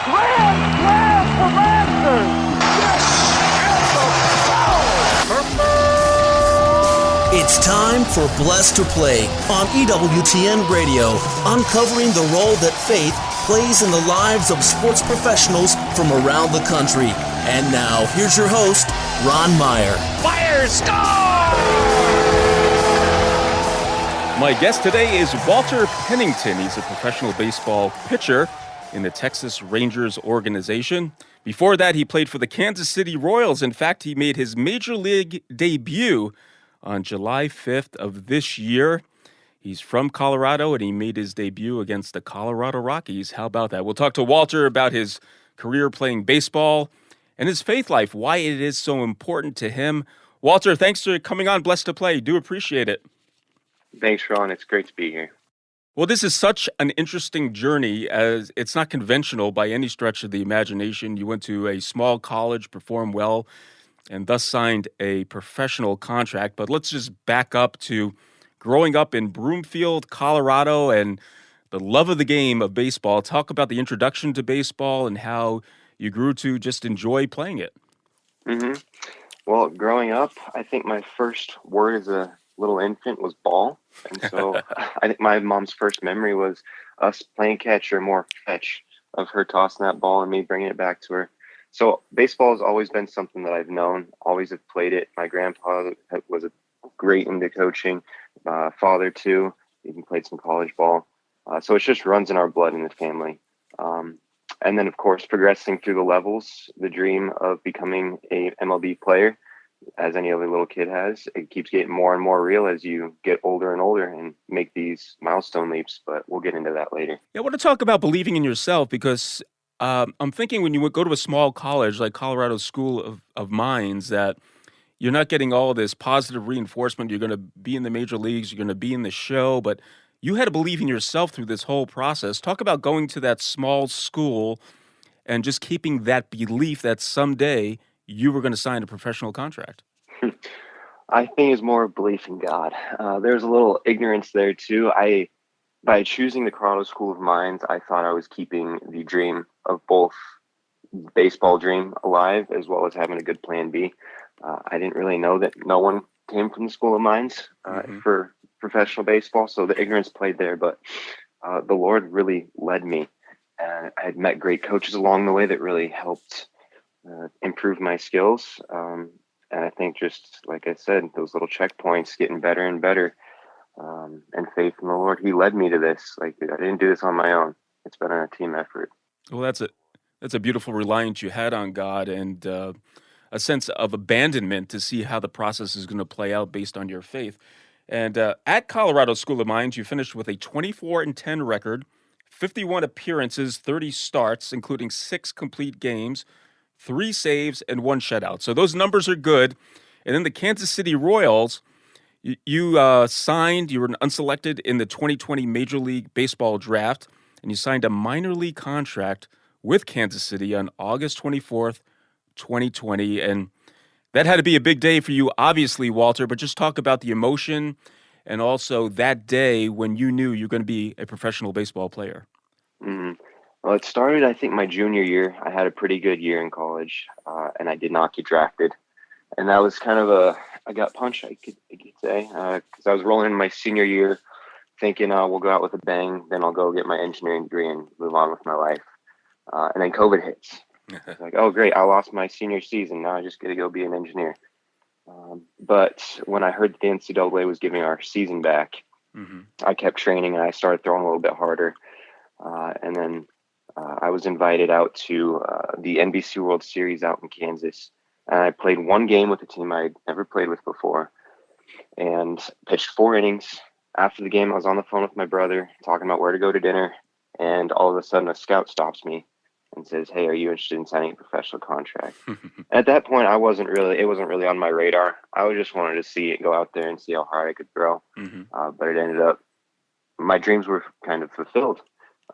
Grand slam for Masters! It's time for Blessed to Play on EWTN Radio, uncovering the role that faith plays in the lives of sports professionals from around the country. And now, here's your host, Ron Meyer. Fire, score! My guest today is Walter Pennington. He's a professional baseball pitcher in the Texas Rangers organization. Before that, he played for the Kansas City Royals. In fact, he made his major league debut on July 5th of this year. He's from Colorado, and he made his debut against the Colorado Rockies. How about that? We'll talk to Walter about his career playing baseball and his faith life, why it is so important to him. Walter, thanks for coming on Blessed to Play. Do appreciate it. Thanks, Ron. It's great to be here. Well, this is such an interesting journey, as it's not conventional by any stretch of the imagination. You went to a small college, performed well, and thus signed a professional contract. But let's just back up to growing up in Broomfield, Colorado, and the love of the game of baseball. Talk about the introduction to baseball and how you grew to just enjoy playing it. Mm-hmm. Well, growing up, I think my first word as a little infant was ball. And so I think my mom's first memory was us playing catch, or more fetch, of her tossing that ball and me bringing it back to her. So baseball has always been something that I've known, always have played it. My grandpa was a great into coaching, father too, even played some college ball. So it just runs in our blood in the family. And then, of course, progressing through the levels, the dream of becoming a MLB player, as any other little kid has, it keeps getting more and more real as you get older and older and make these milestone leaps. But we'll get into that later. Yeah, I want to talk about believing in yourself, because I'm thinking when you would go to a small college like Colorado School of Mines, that you're not getting all this positive reinforcement. You're going to be in the major leagues. You're going to be in the show. But you had to believe in yourself through this whole process. Talk about going to that small school and just keeping that belief that someday you were going to sign a professional contract. I think it's more belief in God. There's a little ignorance there too. By choosing the Colorado School of Mines, I thought I was keeping the dream of both baseball dream alive, as well as having a good plan B. I didn't really know that no one came from the School of Mines for professional baseball, so the ignorance played there. But the Lord really led me, and I had met great coaches along the way that really helped improve my skills. And I think, just like I said, those little checkpoints, getting better and better, and faith in the Lord, He led me to this. Like, I didn't do this on my own. It's been a team effort. Well, that's a beautiful reliance you had on God, and a sense of abandonment to see how the process is going to play out based on your faith. And at Colorado School of Mines, you finished with a 24-10 record, 51 appearances, 30 starts, including 6 complete games, 3 saves, and 1 shutout. So those numbers are good. And then the Kansas City Royals, you signed, you were unselected in the 2020 Major League Baseball draft, and you signed a minor league contract with Kansas City on August 24th, 2020. And that had to be a big day for you, obviously, Walter, but just talk about the emotion and also that day when you knew you were going to be a professional baseball player. Mm-hmm. Well, it started, I think, my junior year. I had a pretty good year in college, and I did not get drafted. And that was kind of a gut punch, I could say, because I was rolling in my senior year thinking, we'll go out with a bang, then I'll go get my engineering degree and move on with my life. And then COVID hits. It's like, oh, great, I lost my senior season. Now I just get to go be an engineer. But when I heard the NCAA was giving our season back, I kept training and I started throwing a little bit harder. And then I was invited out to the NBC World Series out in Kansas. And I played one game with a team I'd never played with before and pitched 4 innings. After the game, I was on the phone with my brother talking about where to go to dinner. And all of a sudden, a scout stops me and says, "Hey, are you interested in signing a professional contract?" At that point, it wasn't really on my radar. I just wanted to see it, go out there and see how hard I could throw. But it ended up, my dreams were kind of fulfilled.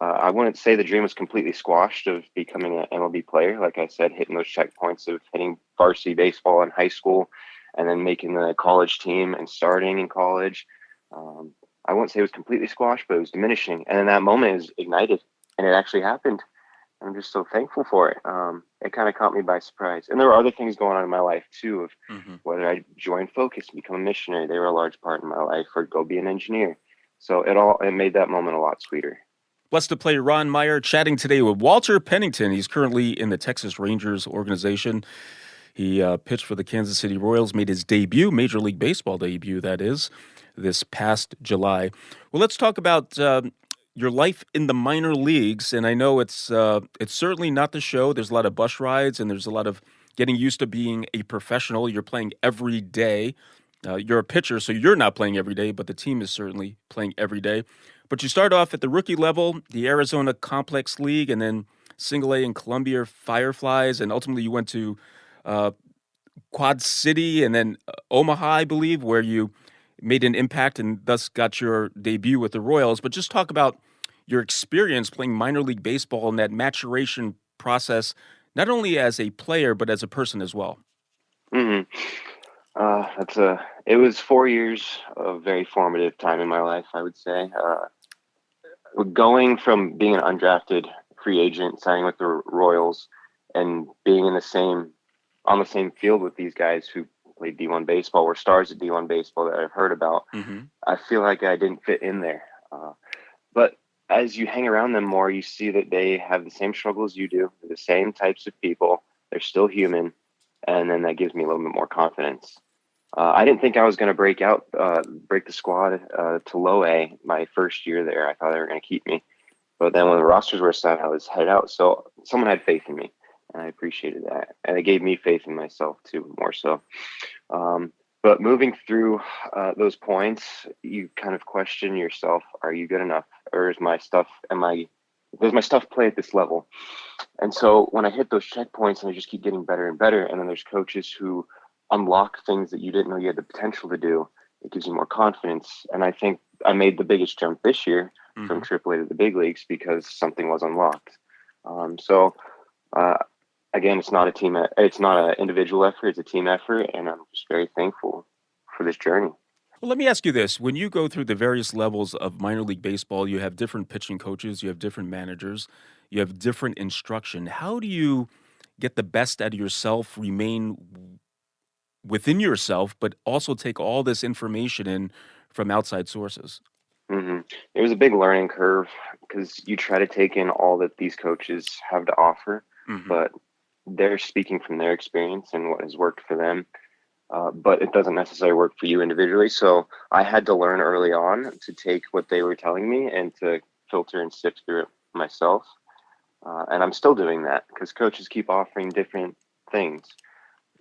I wouldn't say the dream was completely squashed of becoming an MLB player. Like I said, hitting those checkpoints of hitting varsity baseball in high school and then making the college team and starting in college. I wouldn't say it was completely squashed, but it was diminishing. And in that moment, it was ignited, and it actually happened. I'm just so thankful for it. It kind of caught me by surprise. And there were other things going on in my life too, of Hmm. whether I join Focus and become a missionary. They were a large part in my life, or go be an engineer. So it made that moment a lot sweeter. Blessed to play Ron Meyer chatting today with Walter Pennington. He's currently in the Texas Rangers organization. He pitched for the Kansas City Royals, made his debut, Major League Baseball debut, that is, this past July. Well, let's talk about your life in the minor leagues. And I know it's certainly not the show. There's a lot of bus rides, and there's a lot of getting used to being a professional. You're playing every day. You're a pitcher, so you're not playing every day, but the team is certainly playing every day. But you start off at the rookie level, the Arizona Complex League, and then Single A and Columbia Fireflies, and ultimately you went to uh, Quad City and then Omaha, I believe, where you made an impact and thus got your debut with the Royals. But just talk about your experience playing minor league baseball and that maturation process, not only as a player, but as a person as well. hmm It was 4 years of very formative time in my life, I would say. Going from being an undrafted free agent, signing with the Royals, and being on the same field with these guys who played D1 baseball, were stars at D1 baseball that I've heard about. Mm-hmm. I feel like I didn't fit in there. But as you hang around them more, you see that they have the same struggles you do, the same types of people. They're still human. And then that gives me a little bit more confidence. I didn't think I was going to break the squad to low A my first year there. I thought they were going to keep me. But then when the rosters were set, I was headed out. So someone had faith in me, and I appreciated that. And it gave me faith in myself too, more so. But moving through those points, you kind of question yourself: are you good enough, or does my stuff play at this level? And so when I hit those checkpoints, and I just keep getting better and better, and then there's coaches who unlock things that you didn't know you had the potential to do, it gives you more confidence. And I think I made the biggest jump this year from AAA to the big leagues because something was unlocked. Again, it's not an individual effort, it's a team effort, and I'm just very thankful for this journey. Well, let me ask you this. When you go through the various levels of minor league baseball, you have different pitching coaches, you have different managers, you have different instruction. How do you get the best out of yourself, remain within yourself, but also take all this information in from outside sources? hmm It was a big learning curve because you try to take in all that these coaches have to offer, Hmm. but they're speaking from their experience and what has worked for them. But it doesn't necessarily work for you individually. So I had to learn early on to take what they were telling me and to filter and sift through it myself. And I'm still doing that because coaches keep offering different things.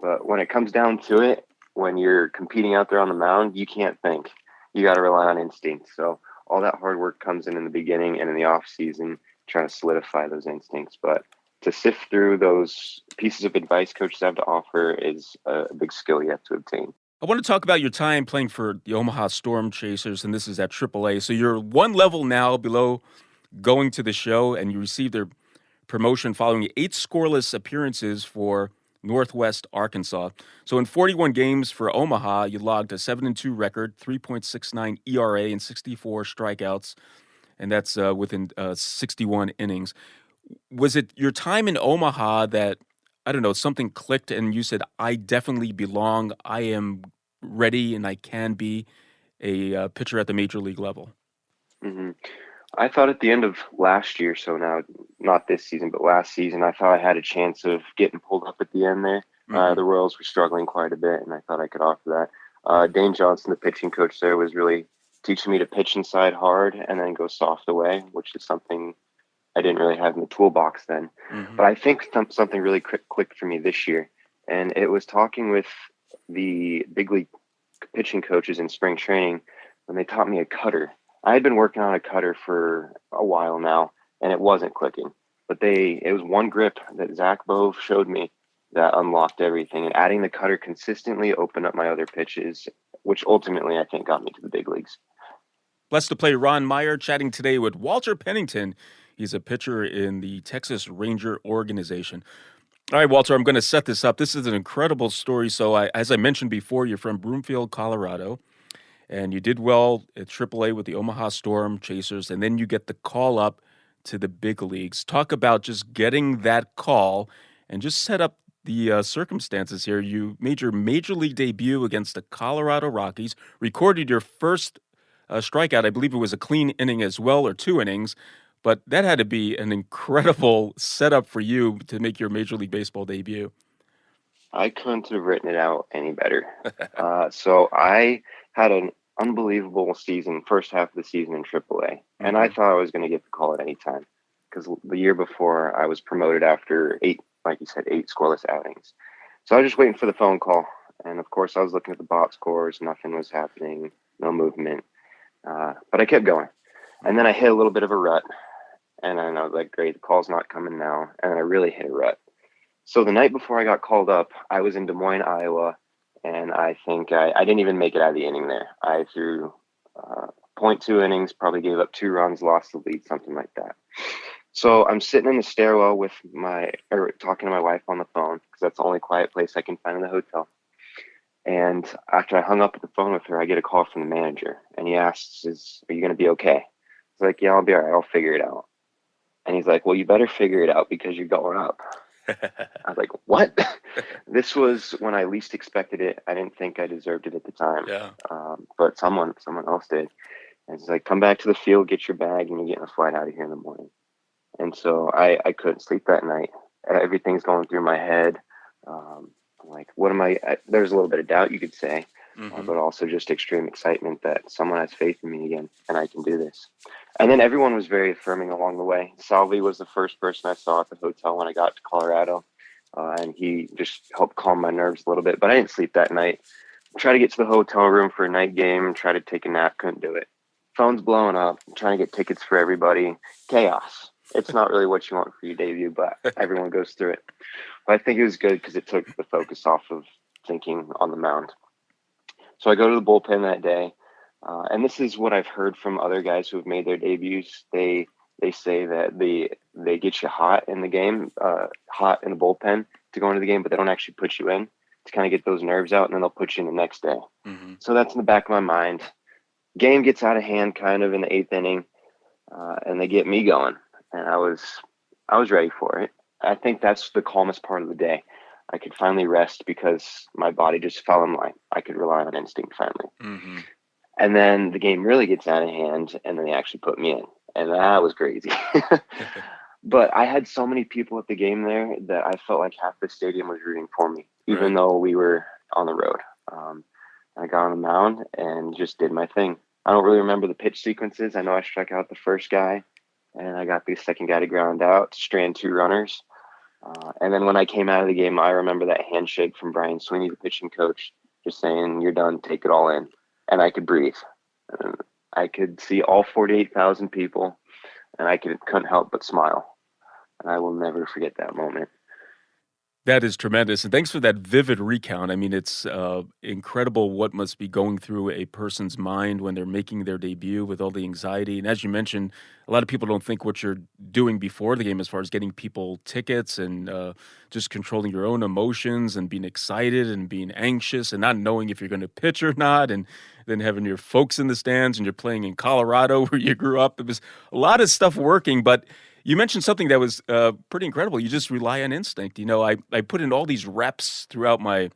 But when it comes down to it, when you're competing out there on the mound, you can't think. You got to rely on instinct. So all that hard work comes in the beginning and in the off season, trying to solidify those instincts. But to sift through those pieces of advice coaches have to offer is a big skill you have to obtain. I want to talk about your time playing for the Omaha Storm Chasers, and this is at AAA. So you're one level now below going to the show, and you received their promotion following 8 scoreless appearances for Northwest Arkansas. So in 41 games for Omaha, you logged a 7-2 record, 3.69 ERA, and 64 strikeouts, and that's within 61 innings. Was it your time in Omaha that, I don't know, something clicked and you said, I definitely belong, I am ready, and I can be a pitcher at the major league level? hmm I thought at the end of last year, so now not this season, but last season, I thought I had a chance of getting pulled up at the end there. Hmm. The Royals were struggling quite a bit, and I thought I could offer that. Dane Johnson, the pitching coach there, was really teaching me to pitch inside hard and then go soft away, which is something I didn't really have in the toolbox then. Hmm. But I think something really clicked for me this year, and it was talking with the big league pitching coaches in spring training when they taught me a cutter. I had been working on a cutter for a while now, and it wasn't clicking. But it was one grip that Zach Bove showed me that unlocked everything. And adding the cutter consistently opened up my other pitches, which ultimately I think got me to the big leagues. Blessed to play Ron Meyer chatting today with Walter Pennington. He's a pitcher in the Texas Ranger organization. All right, Walter, I'm going to set this up. This is an incredible story. So as I mentioned before, you're from Broomfield, Colorado. And you did well at AAA with the Omaha Storm Chasers, and then you get the call up to the big leagues. Talk about just getting that call and just set up the circumstances here. You made your major league debut against the Colorado Rockies, recorded your first strikeout. I believe it was a clean inning as well, or 2 innings. But that had to be an incredible setup for you to make your Major League Baseball debut. I couldn't have written it out any better. So I had an unbelievable season, first half of the season in AAA, and I thought I was going to get the call at any time because the year before I was promoted after 8, like you said, 8 scoreless outings. So I was just waiting for the phone call, and of course I was looking at the box scores. Nothing was happening, no movement, but I kept going, and then I hit a little bit of a rut, and then I was like, great, the call's not coming now, and then I really hit a rut. So the night before I got called up, I was in Des Moines, Iowa, and I think I didn't even make it out of the inning there. I threw 0.2 innings, probably gave up 2 runs, lost the lead, something like that. So I'm sitting in the stairwell with talking to my wife on the phone because that's the only quiet place I can find in the hotel. And after I hung up the phone with her, I get a call from the manager, and he asks, "Are you going to be okay?" I was like, "Yeah, I'll be all right. I'll figure it out." And he's like, "Well, you better figure it out because you're going up." I was like, what? This was when I least expected it. I didn't think I deserved it at the time. Yeah. But someone else did. And it's like, come back to the field, get your bag, and you're getting a flight out of here in the morning. And so I couldn't sleep that night. Everything's going through my head. Like, what am I? There's a little bit of doubt, you could say, but also just extreme excitement that someone has faith in me again, and I can do this. And then everyone was very affirming along the way. Salvi was the first person I saw at the hotel when I got to Colorado, and he just helped calm my nerves a little bit. But I didn't sleep that night. Tried to get to the hotel room for a night game, tried to take a nap, couldn't do it. Phone's blowing up, trying to get tickets for everybody. Chaos. It's not really what you want for your debut, but everyone goes through it. But I think it was good because it took the focus off of thinking on the mound. So I go to the bullpen that day. And this is what I've heard from other guys who have made their debuts. They say that they get you hot in the game, hot in the bullpen to go into the game, but they don't actually put you in to kind of get those nerves out, and then they'll put you in the next day. So that's in the back of my mind. Game gets out of hand kind of in the 8th inning, and they get me going, and I was ready for it. I think that's the calmest part of the day. I could finally rest because my body just fell in line. I could rely on instinct finally. And then the game really gets out of hand, and then they actually put me in. And that was crazy. But I had so many people at the game there that I felt like half the stadium was rooting for me, even though we were on the road. I got on the mound and just did my thing. I don't really remember the pitch sequences. I know I struck out the first guy, and I got the second guy to ground out to strand 2 runners. And then when I came out of the game, I remember that handshake from Brian Sweeney, the pitching coach, just saying, "You're done, take it all in." And I could breathe. And I could see all 48,000 people, and I couldn't help but smile. And I will never forget that moment. That is tremendous. And thanks for that vivid recount. I mean, it's incredible what must be going through a person's mind when they're making their debut with all the anxiety. And as you mentioned, a lot of people don't think what you're doing before the game as far as getting people tickets and just controlling your own emotions and being excited and being anxious and not knowing if you're going to pitch or not, and then having your folks in the stands and you're playing in Colorado where you grew up. It was a lot of stuff working, but you mentioned something that was pretty incredible. You just rely on instinct. You know, I put in all these reps throughout my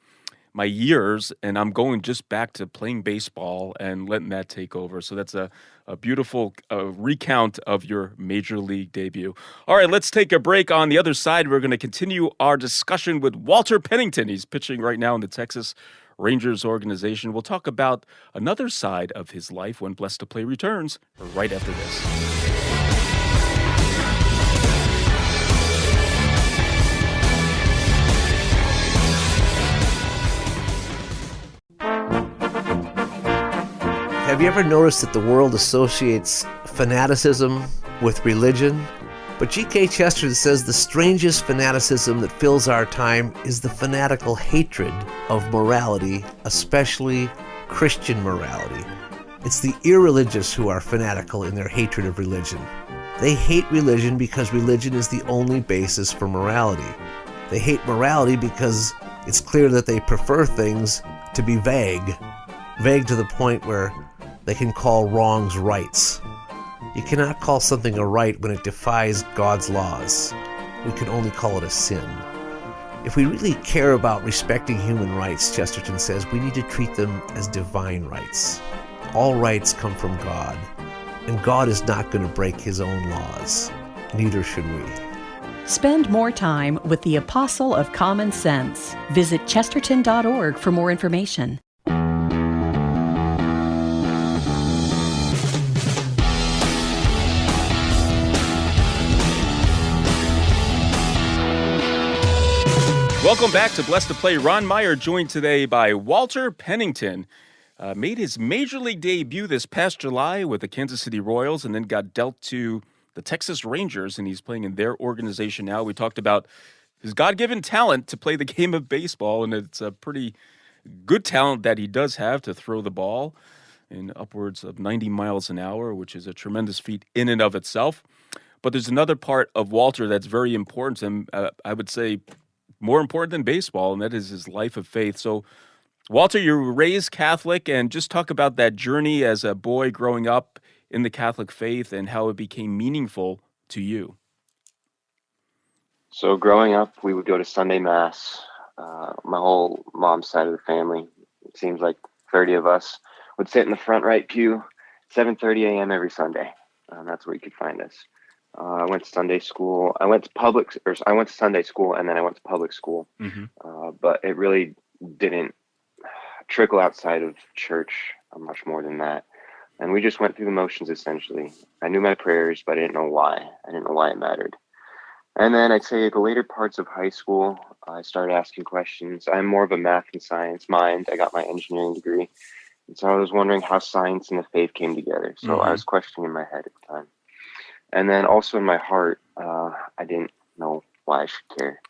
years, and I'm going just back to playing baseball and letting that take over. So that's a beautiful recount of your major league debut. All right, let's take a break. On the other side, we're going to continue our discussion with Walter Pennington. He's pitching right now in the Texas Rangers organization. We'll talk about another side of his life when Blessed to Play returns right after this. Have you ever noticed that the world associates fanaticism with religion? But G.K. Chesterton says the strangest fanaticism that fills our time is the fanatical hatred of morality, especially Christian morality. It's the irreligious who are fanatical in their hatred of religion. They hate religion because religion is the only basis for morality. They hate morality because it's clear that they prefer things to be vague to the point where they can call wrongs rights. You cannot call something a right when it defies God's laws. We can only call it a sin. If we really care about respecting human rights, Chesterton says, we need to treat them as divine rights. All rights come from God, and God is not going to break his own laws. Neither should we. Spend more time with the Apostle of Common Sense. Visit chesterton.org for more information. Welcome back to Blessed to Play. Ron Meyer joined today by Walter Pennington. Made his Major League debut this past July with the Kansas City Royals and then got dealt to the Texas Rangers, and he's playing in their organization now. We talked about his God-given talent to play the game of baseball, and it's a pretty good talent that he does have to throw the ball in upwards of 90 miles an hour, which is a tremendous feat in and of itself. But there's another part of Walter that's very important to him, I would say more important than baseball, and that is his life of faith. So, Walter, you were raised Catholic, and just talk about that journey as a boy growing up in the Catholic faith and how it became meaningful to you. So growing up, we would go to Sunday Mass. My whole mom's side of the family, it seems like 30 of us, would sit in the front right pew, 7:30 a.m. every Sunday. That's where you could find us. I went to Sunday school. I went to Sunday school, and then I went to public school. But it really didn't trickle outside of church much more than that. And we just went through the motions, essentially. I knew my prayers, but I didn't know why. I didn't know why it mattered. And then I'd say the later parts of high school, I started asking questions. I'm more of a math and science mind. I got my engineering degree. And so I was wondering how science and the faith came together. So I was questioning in my head at the time. And then also in my heart, I didn't know why I should care.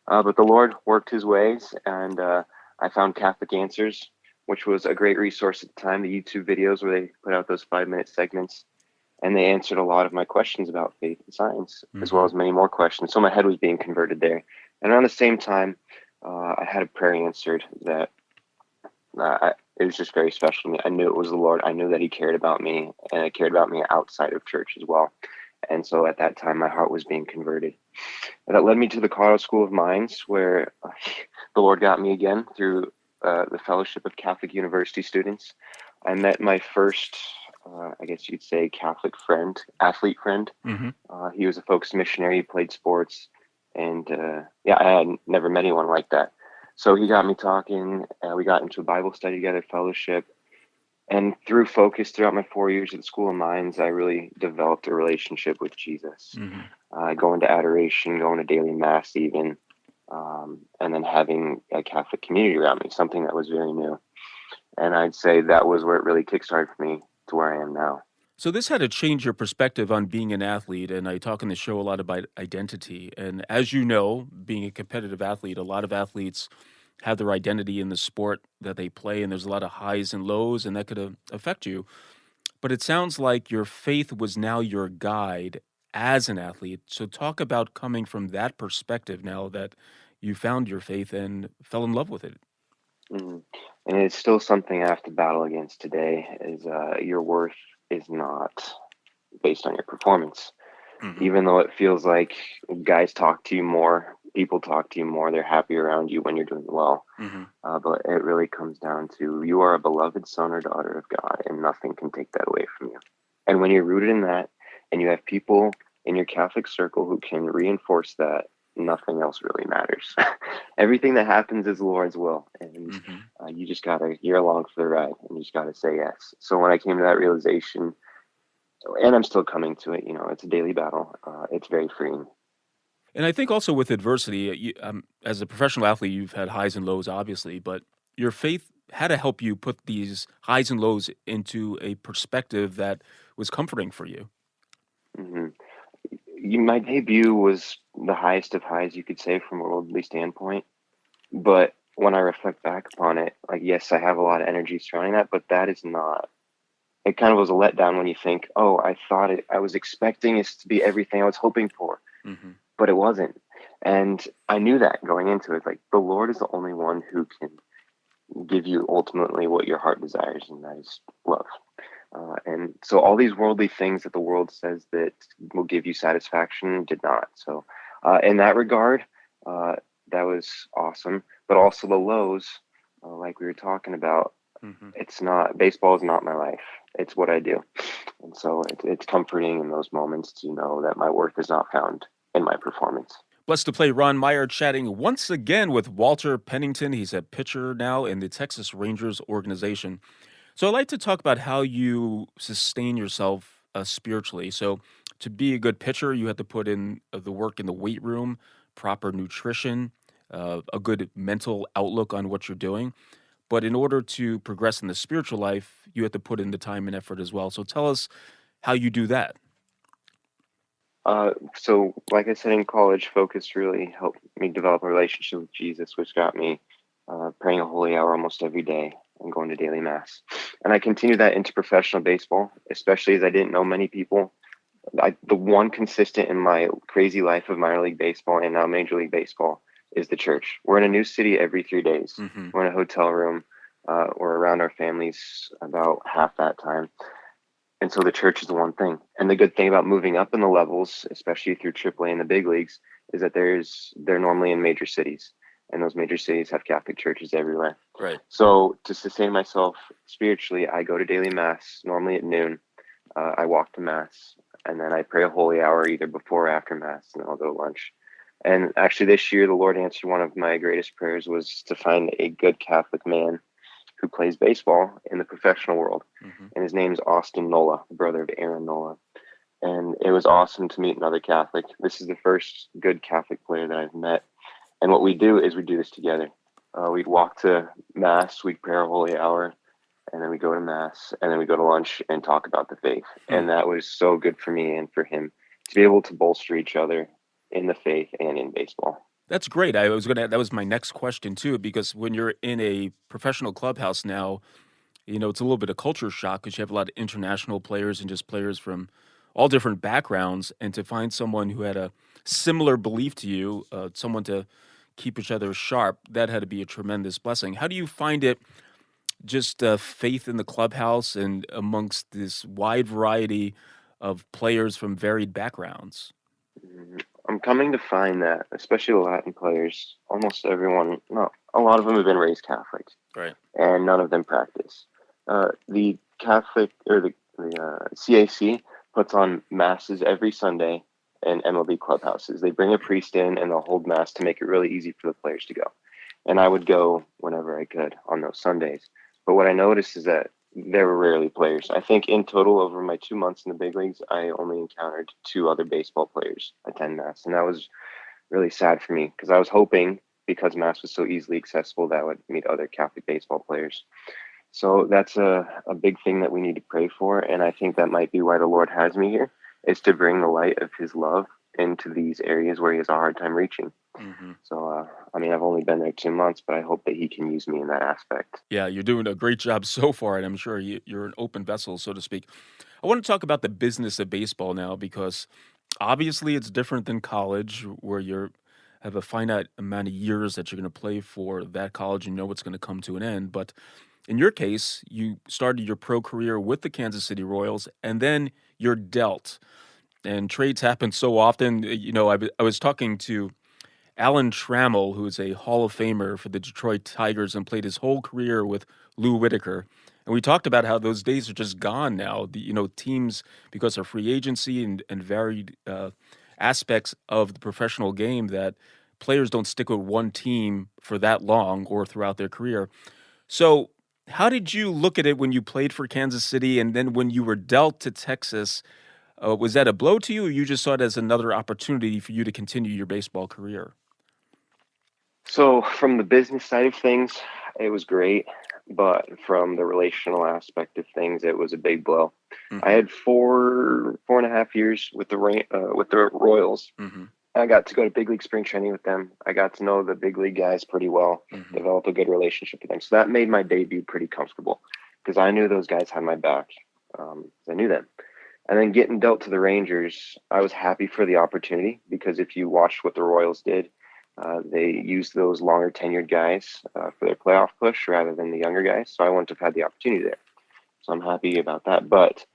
But the Lord worked his ways, and I found Catholic Answers, which was a great resource at the time, the YouTube videos where they put out those 5-minute segments. And they answered a lot of my questions about faith and science, as well as many more questions. So my head was being converted there. And around the same time, I had a prayer answered that it was just very special to me. I knew it was the Lord. I knew that he cared about me, and he cared about me outside of church as well. And so at that time, my heart was being converted. And that led me to the Colorado School of Mines, where the Lord got me again through the Fellowship of Catholic University Students. I met my first, I guess you'd say, Catholic friend, athlete friend. He was a focused missionary. He played sports. And I had never met anyone like that. So he got me talking. We got into a Bible study together, fellowship. And through focus throughout my 4 years at the School of Mines, I really developed a relationship with Jesus. Going to adoration, going to daily mass even, and then having a Catholic community around me, something that was very new. And I'd say that was where it really kickstarted for me to where I am now. So this had to change your perspective on being an athlete, and I talk in the show a lot about identity. And as you know, being a competitive athlete, a lot of athletes have their identity in the sport that they play, and there's a lot of highs and lows, and that could affect you. But it sounds like your faith was now your guide as an athlete. So talk about coming from that perspective now that you found your faith and fell in love with it. And it's still something I have to battle against today, is your worth is not based on your performance. Even though it feels like guys talk to you more, people talk to you more, they're happy around you when you're doing well. But it really comes down to you are a beloved son or daughter of God, and nothing can take that away from you. And when you're rooted in that, and you have people in your Catholic circle who can reinforce that, nothing else really matters. Everything that happens is the Lord's will, and you're along for the ride, and you just gotta say yes. So when I came to that realization, and I'm still coming to it, it's a daily battle. It's very freeing. And I think also with adversity, as a professional athlete, you've had highs and lows, obviously, but your faith had to help you put these highs and lows into a perspective that was comforting for you. My debut was the highest of highs, you could say, from a worldly standpoint. But when I reflect back upon it, yes, I have a lot of energy surrounding that, but that is not. It kind of was a letdown when you think, oh, I was expecting it to be everything I was hoping for, but it wasn't. And I knew that going into it, the Lord is the only one who can give you ultimately what your heart desires, and that is love. And so all these worldly things that the world says that will give you satisfaction did not. So in that regard, uh, that was awesome. But also the lows, like we were talking about, Hmm. it's not, baseball is not my life. It's what I do. And so it's comforting in those moments to know that my worth is not found in my performance. Blessed to play Ron Meyer chatting once again with Walter Pennington. He's a pitcher now in the Texas Rangers organization. So I'd like to talk about how you sustain yourself spiritually. So to be a good pitcher, you have to put in the work in the weight room, proper nutrition, a good mental outlook on what you're doing. But in order to progress in the spiritual life, you have to put in the time and effort as well. So tell us how you do that. So like I said, in college, focus really helped me develop a relationship with Jesus, which got me praying a holy hour almost every day and going to daily mass. And I continued that into professional baseball, especially as I didn't know many people. The one consistent in my crazy life of minor league baseball and now major league baseball is the church. We're in a new city every 3 days. Hmm. We're in a hotel room. We're around our families about half that time. And so the church is the one thing. And the good thing about moving up in the levels, especially through AAA and the big leagues, is that they're normally in major cities. And those major cities have Catholic churches everywhere. Right. So to sustain myself spiritually, I go to daily mass, normally at noon. I walk to mass, and then I pray a holy hour either before or after mass, and then I'll go to lunch. And actually this year, the Lord answered one of my greatest prayers was to find a good Catholic man who plays baseball in the professional world. Hmm. And his name is Austin Nola, the brother of Aaron Nola. And it was awesome to meet another Catholic. This is the first good Catholic player that I've met. And what we do is we do this together. We'd walk to mass, we'd pray our holy hour, and then we go to mass, and then we go to lunch and talk about the faith. And that was so good for me and for him to be able to bolster each other in the faith and in baseball. That's great. That was my next question too, because when you're in a professional clubhouse now, it's a little bit of culture shock because you have a lot of international players and just players from all different backgrounds. And to find someone who had a similar belief to you, someone to keep each other sharp, that had to be a tremendous blessing. How do you find it, just faith in the clubhouse and amongst this wide variety of players from varied backgrounds? I'm coming to find that, especially the Latin players, almost everyone, no, a lot of them have been raised Catholic, Right. and none of them practice. The Catholic or the CAC puts on masses every Sunday in MLB clubhouses. They bring a priest in and they'll hold mass to make it really easy for the players to go. And I would go whenever I could on those Sundays. But what I noticed is that there were rarely players. I think in total over my 2 months in the big leagues, I only encountered two other baseball players attend mass. And that was really sad for me because I was hoping, because mass was so easily accessible, that I would meet other Catholic baseball players. So that's a big thing that we need to pray for. And I think that might be why the Lord has me here, is to bring the light of his love into these areas where he has a hard time reaching. Hmm. So, I've only been there 2 months, but I hope that he can use me in that aspect. Yeah, you're doing a great job so far, and I'm sure you're an open vessel, so to speak. I want to talk about the business of baseball now because obviously it's different than college, where you have a finite amount of years that you're going to play for that college and know it's going to come to an end. But in your case, you started your pro career with the Kansas City Royals, and then you're dealt. And trades happen so often. I was talking to Alan Trammell, who is a Hall of Famer for the Detroit Tigers and played his whole career with Lou Whitaker. And we talked about how those days are just gone now. Teams, because of free agency and varied aspects of the professional game, that players don't stick with one team for that long or throughout their career. So how did you look at it when you played for Kansas City and then when you were dealt to Texas? Was that a blow to you, or you just saw it as another opportunity for you to continue your baseball career? So from the business side of things, it was great, but from the relational aspect of things, it was a big blow. I Hmm. had 4.5 years with with the Royals. Hmm. I got to go to big league spring training with them. I got to know the big league guys pretty well, Hmm. develop a good relationship with them. So that made my debut pretty comfortable because I knew those guys had my back. I knew them. And then getting dealt to the Rangers, I was happy for the opportunity because if you watched what the Royals did, they used those longer tenured guys for their playoff push rather than the younger guys. So I wouldn't have had the opportunity there. So I'm happy about that. But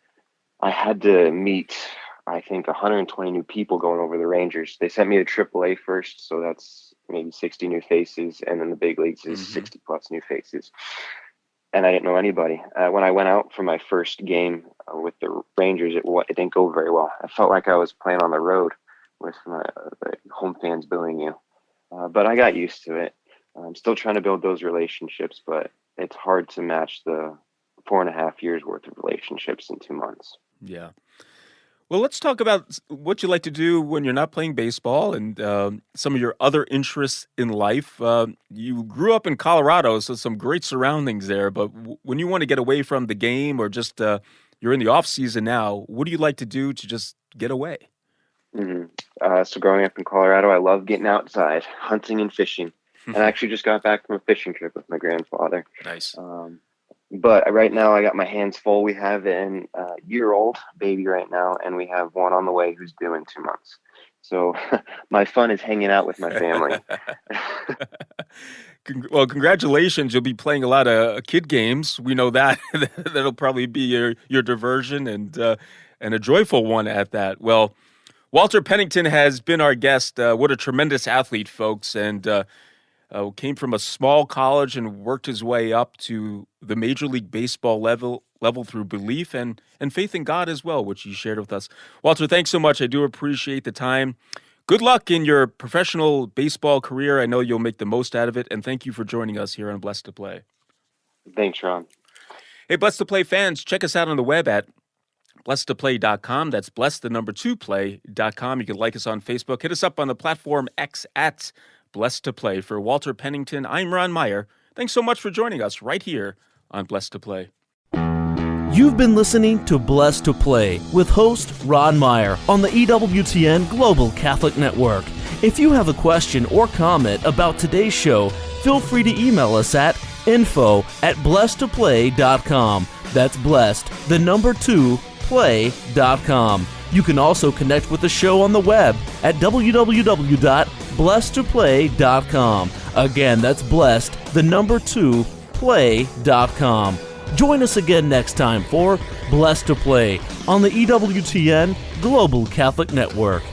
I had to meet, I think, 120 new people going over the Rangers. They sent me to AAA first, so that's maybe 60 new faces, and then the big leagues is 60 plus new faces. And I didn't know anybody. When I went out for my first game with the Rangers, it didn't go very well. I felt like I was playing on the road with the home fans booing you. But I got used to it. I'm still trying to build those relationships, but it's hard to match the 4.5 years worth of relationships in 2 months. Yeah. Well, let's talk about what you like to do when you're not playing baseball and some of your other interests in life. You grew up in Colorado, so some great surroundings there. But when you want to get away from the game or just you're in the off season now, what do you like to do to just get away? So growing up in Colorado, I love getting outside, hunting and fishing. And I actually just got back from a fishing trip with my grandfather. Nice. But right now I got my hands full. We have an year-old baby right now, and we have one on the way who's due in 2 months. So my fun is hanging out with my family. Well, congratulations. You'll be playing a lot of kid games. We know that. That'll probably be your diversion and a joyful one at that. Well, Walter Pennington has been our guest. What a tremendous athlete, folks. And came from a small college and worked his way up to the Major League Baseball level through belief and faith in God as well, which he shared with us. Walter, thanks so much. I do appreciate the time. Good luck in your professional baseball career. I know you'll make the most out of it, and thank you for joining us here on Blessed to Play. Thanks, Ron. Hey, Blessed to Play fans, check us out on the web at blessedtoplay.com. That's blessed2play.com. You can like us on Facebook. Hit us up on the platform X at Blessed to Play. For Walter Pennington, I'm Ron Meyer. Thanks so much for joining us right here on Blessed to Play. You've been listening to Blessed to Play with host Ron Meyer on the EWTN Global Catholic Network. If you have a question or comment about today's show, feel free to email us at info@blessedtoplay.com. That's blessed, 2, play.com. You can also connect with the show on the web at www.blessedtoplay.com. Again, that's blessed, 2, play.com. Join us again next time for Blessed to Play on the EWTN Global Catholic Network.